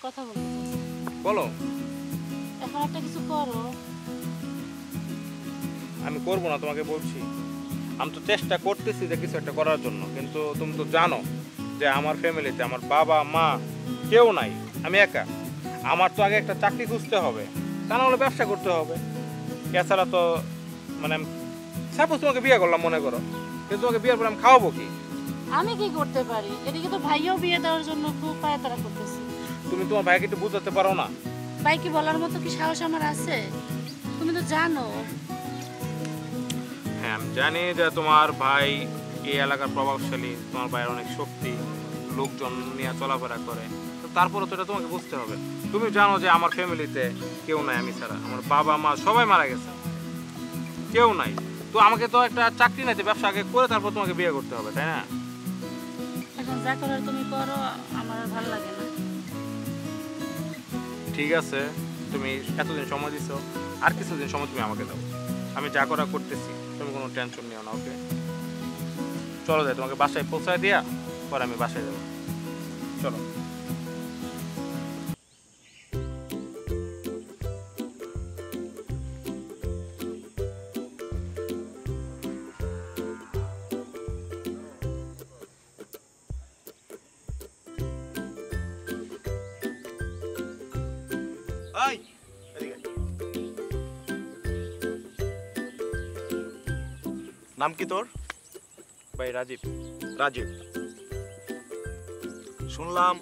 কথা বলতে চাচ্ছি। বলো। এখন একটা কিছু করো। আমি করবো না তোমাকে বলছি, আমি তো চেষ্টা করতেছি যে কিছু একটা করার জন্য, কিন্তু তুমি তো জানো যে আমার ফ্যামিলিতে আমার বাবা মা কেউ নাই, আমি একা। আমার তো আগে একটা চাকরি খুঁজতে হবে, তা না হলে ব্যবসা করতে হবে। এছাড়া তো মানে সাপোজ তোমাকে বিয়ে করলাম মনে করো, কিন্তু তোমাকে বিয়ের পরে আমি খাওয়াবো কি? আমি কি করতে পারি? এদিকে তো ভাইয়াও বিয়ে দেওয়ার জন্য খুব পায়তারা করতেছে। তুমি তোমার ভাইকে একটু বুঝাতে পারো না? ভাই কি বলার মতো কি সাহস আমার আছে? তুমি তো জানো। হ্যাঁ আমি জানি যে তোমার ভাই এই এলাকার প্রভাবশালী, তোমার ভাইয়ের অনেক শক্তি, লোকজন নিয়ে চলাফেরা করে, তো তারপরে তো এটা তোমাকে বুঝতে হবে। তুমি জানো যে আমার ফ্যামিলিতে কেউ নাই আমি ছাড়া, আমার বাবা মা সবাই মারা গেছে, কেউ নাই। তো আমাকে তো একটা চাকরি নাইতে ব্যবসা আগে করে তারপর তোমাকে বিয়ে করতে হবে, তাই না? এখন যা করার তুমি করো, আমার আর ভালো লাগে না। ঠিক আছে, তুমি এতদিন সময় দিছো, আর কিছুদিন সময় তুমি আমাকে দাও, আমি যা করা করতেছি, তুমি কোনো টেনশন নিও না। ওকে চলো যাই, তোমাকে বাসায় পৌঁছায় দিয়া পরে আমি বাসায় যাবো। চলো। এই এদিকে। নাম কি তোর? ভাই রাজীব। রাজীব। শুনলাম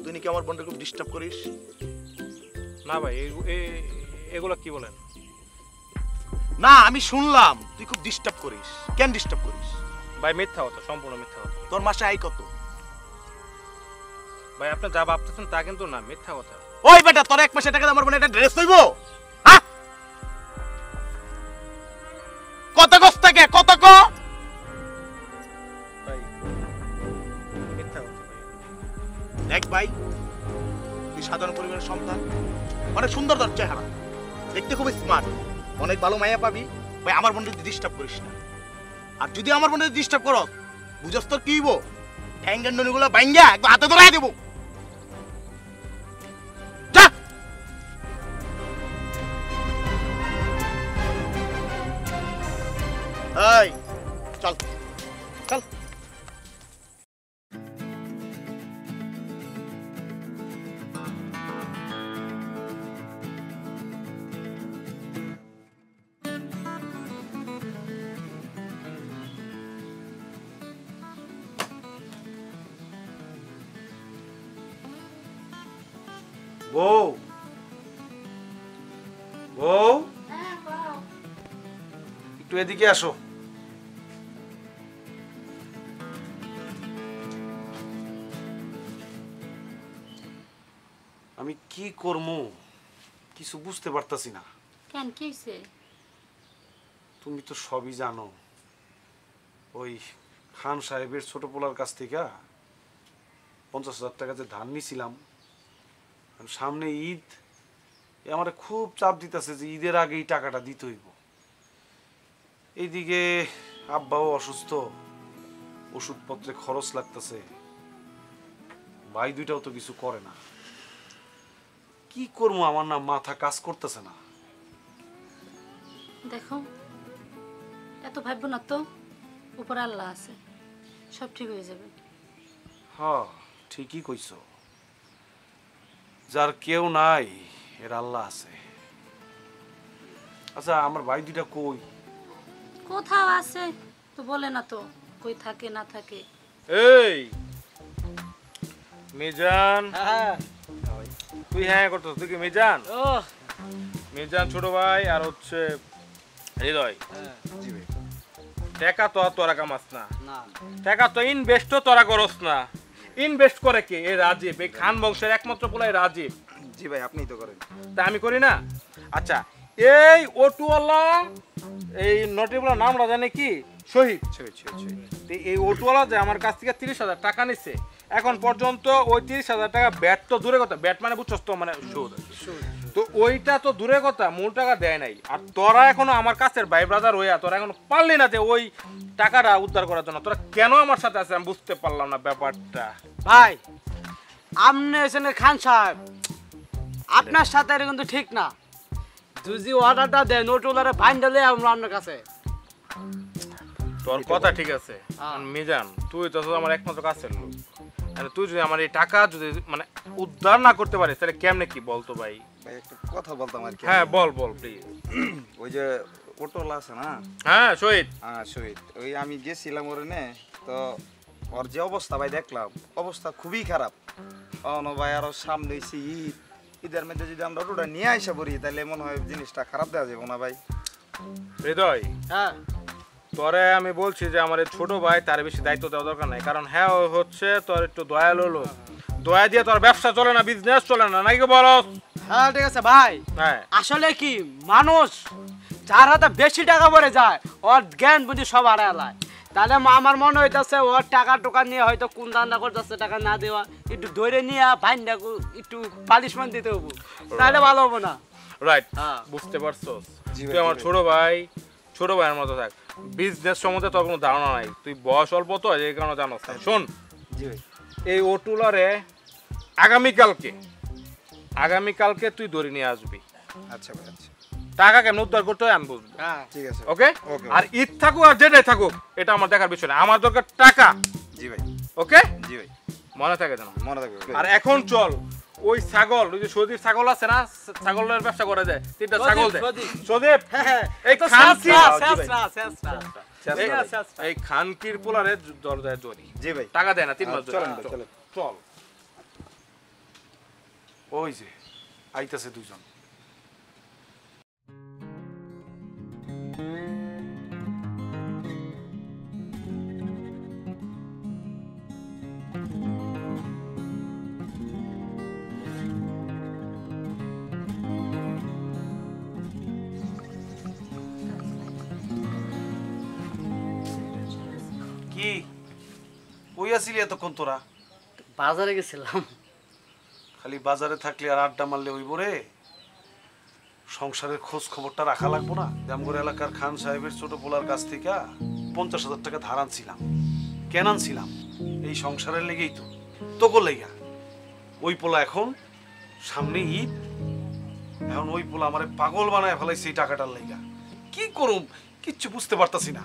তুই নাকি আমার বোনকে খুব ডিস্টার্ব করিস। না ভাই এগুলো কি বলেন? না আমি শুনলাম তুই খুব ডিস্টার্ব করিস। কেন ডিস্টার্ব করিস? ভাই মিথ্যা কথা, সম্পূর্ণ মিথ্যা কথা। তোর মাসে আয় কত? ভাই আপনি যা ভাবতেছেন তা কিন্তু না, মিথ্যা কথা। ওই বেটা তোর এক মাসে টাকা আমার বোনের একটা ড্রেস হইব? হ্যাঁ কত কষ্ট কে কত ক? ভাই মিথ্যা কথা ভাই। দেখ ভাই তুই সাধারণ পরিবারের সন্তান, অনেক সুন্দর তোর চেহারা, দেখতে খুব স্মার্ট, অনেক ভালো মায়া পাবি। ভাই আমার বোনকে ডিস্টার্ব করিস না। আর যদি আমার বোনকে ডিস্টার্ব করস বুঝস তোর কি হইব? ঠ্যাঙ্গের ননিগুলো ভাঙ্গা একবার হাতে ধরাই দেবো। যা। এই চল চল। বউ, বউ একটু এদিকে আসো। আমি কি করবো কিছু বুঝতে পারতাছি না। কেন কি হইছে? তুমি তো সবই জানো, ওই খান সাহেবের ছোট পোলার কাছ থেকে 50,000 টাকা যে ধার নিছিলাম, সামনে ঈদ, আমার খুব চাপ দিতেছে যে ঈদের আগে এই টাকাটা দিতে হইব। এইদিকে আব্বাও অসুস্থ, ওষুধপত্রে খরচ লাগতেছে, ভাই দুইটাও তো কিছু করে না। কি করবো আমার না মাথা কাজ করতেছে না। দেখো এত ভাববো না তো, উপর আল্লাহ আছে, সব ঠিক হয়ে যাবে। হ্যাঁ ঠিকই কইছো, যার কেউ নাই এর আল্লাহ আছে। আচ্ছা আমার ভাই দুইটা কই? কোথাও আছে তো বলে না তো, কই থাকে না থাকে। এই মিজান। হ্যাঁ তুই হ্যাঁ করতেছ? তুই কি মিজান? ও মিজান ছোট ভাই, আর হচ্ছে হৃদয়। হ্যাঁ জি ভাই। টাকা তো আর তোরা কামাস না, না টাকা তো ইনভেস্টও তোরা করস না। ইনভেস্ট করে কে? এই রাজীব, এই খান বংশের একমাত্র পোলাই রাজীব। জি ভাই আপনিই তো করেন। তা আমি করি না? আচ্ছা এই অটোওয়ালা, এই নটিওয়ালা নামটা জানে কি? শহীদ। তো এই অটোওয়ালা যে আমার কাছ থেকে 30,000 টাকা নিচ্ছে, এখন পর্যন্ত ওই 30,000 টাকা ব্যাট তো দূরে কথা, ব্যাট মানে বুঝছস তো, মানে সুদ, তো ওইটা তো দূরে কথা, মূল টাকা দেয় নাই। আর তোরা এখনো আমার কাছের ভাই ব্রাদার হইয়া তোরা এখনো পারলি না যে ওই টাকাটা উদ্ধার করার জন্য। তোরা কেন আমার সাথে আছে আমি বুঝতে পারলাম না ব্যাপারটা। ভাই, আমনে এসেন খান সাহেব, আপনার সাথে এটা কিন্তু ঠিক না। যদি অর্ডারটা দেন ওটুলারে ফাইনালে আমরা আপনার কাছে। তোর কথা ঠিক আছে হ্যাঁ। মিজান, তুই তো আমার একমাত্র কাছের লোক। আর তুই যদি আমার এই টাকা যদি মানে উদ্ধার না করতে পারিস তাহলে কেমনে কি বলতো ভাই? ভাই একটা কথা বলতাম আর কি। হ্যাঁ বল বল প্লিজ। ওই যে অটোলা আছে না, হ্যাঁ শহীদ, হ্যাঁ শহীদ, ওই আমি গেছিলাম ওরে নে, তো ওর যে অবস্থা ভাই দেখলাম, অবস্থা খুবই খারাপ। ভাই আরো সামনে হইছে ঈদ, ঈদের মধ্যে যদি আমরা অটোটা নিয়ে আসা পড়ি তাহলে মনে হয় জিনিসটা খারাপ দেওয়া যাবে না ভাই। হৃদয় হ্যাঁ তোরে আমি বলছি যে আমার এই ছোট ভাই তার বেশি দায়িত্ব দেওয়া দরকার নাই, কারণ হ্যাঁ ও হচ্ছে তোর একটু দয়ালু লোক। দয়া দিয়ে তোর ব্যবসা চলে না, বিজনেস চলে না, নাকি বলো? হ্যাঁ ঠিক আছে ভাই। হ্যাঁ আসলে কি মানুষ যার হাতে বেশি টাকা পড়ে যায় ওর জ্ঞান বুদ্ধি সব হারায়। তাহলে আমার মনে হইতেছে ওর টাকা টোকা নিয়ে হয়তো কোন ধান্দা করতেছে, টাকা না দেওয়া, একটু ধরে নিয়ে ভাইন্ডা একটু পালিশমেন্ট দিতে হবো, তাহলে ভালো হবো না? রাইট, হ্যাঁ। বুঝতে পারছস? জি ভাই, তুই আমার জি ছোট ভাই, ছোট ভাইয়ের মতো থাক। বিজনেস সম্বন্ধে তোর কোনো ধারণা নাই, তুই বয়স অল্প তো এই কারণে জানোস না। শোন, জি ভাই। এই ওটুলারে আগামীকালকে তুই ধরে নিয়ে আসবি। আচ্ছা ভাই, আচ্ছা টাকা কেন উদ্ধার করতে হয় আমি বুঝবো। হ্যাঁ ঠিক আছে। ওকে? ওকে। আর ঈদ থাকুক আর যেটাই থাকুক এটা আমার দেখার বিষয় না, আমার দরকার টাকা। জি ভাই, ওকে, জি ভাই, মনে থাকে যেন। মনে থাকবে। আর এখন চল ওই ছাগল, ওই যে সদীপ ছাগল আছে না, ছাগলের ব্যবসা করা যায়, তিনটা ছাগল দে। সদীপ এই খানকি, এই খানকির পোলারে দরজায় দড়ি জি ভাই, টাকা দেয় না 3 মাস চলেন ধরে। ভাই, চলেন। চল। ওই যে আইতাছে দুজন। কি কই আছিলি এতক্ষণ তোরা? বাজারে গেছিলাম। খালি বাজারে থাকলে আর আড্ডা মারলে হইব রে? সংসারের খোঁজ খবরটা রাখা লাগবো না? জামগড় এলাকার খান সাহেবের ছোট পোলার কাছ থেকে 50,000 টাকা ধার আনছিলাম। কেন আনছিলাম? এই সংসারের লেগেই তো, তোকে লেগা। ওই পোলা এখন সামনে ঈদ, এখন ওই পোলা আমারে পাগল বানায় ফেলাইছে এই টাকাটার লেগা। কি করুম কিচ্ছু বুঝতে পারতাছি না।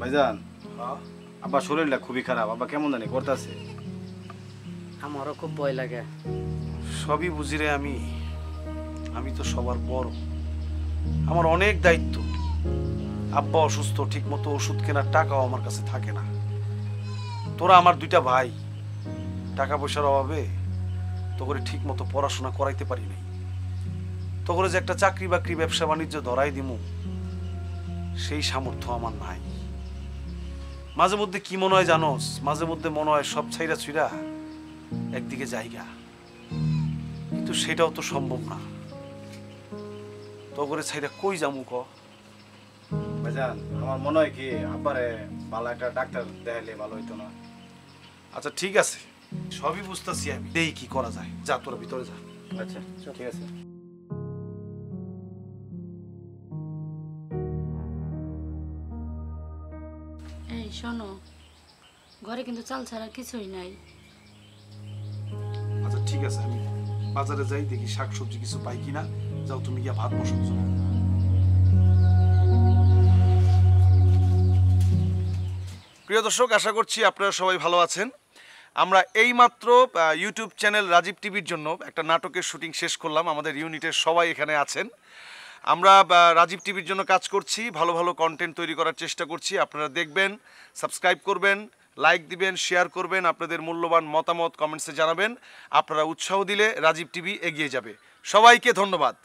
ভাইজান, হ্যাঁ? আব্বা শরীরটা খুবই খারাপ, আব্বা কেমন জানি করতেছে। আমারও খুব ভয় লাগে। সবই বুঝি রে আমি তো সবার বড়, আমার অনেক দায়িত্ব। আব্বা অসুস্থ, ঠিক মতো ওষুধ কেনার টাকাও আমার কাছে থাকে না। তোরা আমার 2টা ভাই, টাকা পয়সার অভাবে তোকে ঠিক মতো পড়াশোনা করাইতে পারি নাই। তোকে যে একটা চাকরি বাকরি ব্যবসা বাণিজ্য ধরাই দিমু সেই সামর্থ্য আমার নাই। মাঝে মধ্যে কি মনে হয় জানোস? মাঝে মধ্যে মনে হয় সব ছাইরা ছুইরা একদিকে জায়গা, কিন্তু সেটাও তো সম্ভব না। তো করে ছাইরা কই যামু ক? ভাইজান, আমার মনে হয় কি আব্বারে ভালো একটা ডাক্তার দেখাইলে ভালো হইতো না? আচ্ছা ঠিক আছে, সবই বুঝতেছি আমি, দেই কি করা যায়। যা তোরা ভিতরে যা। আচ্ছা ঠিক আছে। এই শোনো, ঘরে কিন্তু চাল ছাড়া কিছুই নাই। আচ্ছা ঠিক আছে, আমি বাজারে যাই, দেখি শাকসবজি কিছু পাই কিনা। যাও তুমি গিয়া ভাত বসাও। প্রিয় দর্শক, আশা করছি আপনারা সবাই ভালো আছেন। আমরা এইমাত্র ইউটিউব চ্যানেল রাজীব টিভির জন্য একটা নাটকের শুটিং শেষ করলাম। আমাদের ইউনিটের সবাই এখানে আছেন। আমরা রাজীব টিভির জন্য কাজ করছি, ভালো ভালো কন্টেন্ট তৈরি করার চেষ্টা করছি। আপনারা দেখবেন, সাবস্ক্রাইব করবেন, লাইক দিবেন, শেয়ার করবেন, আপনাদের মূল্যবান মতামত কমেন্টসে জানাবেন। আপনারা উৎসাহ দিলে রাজীব টিভি এগিয়ে যাবে। সবাইকে ধন্যবাদ।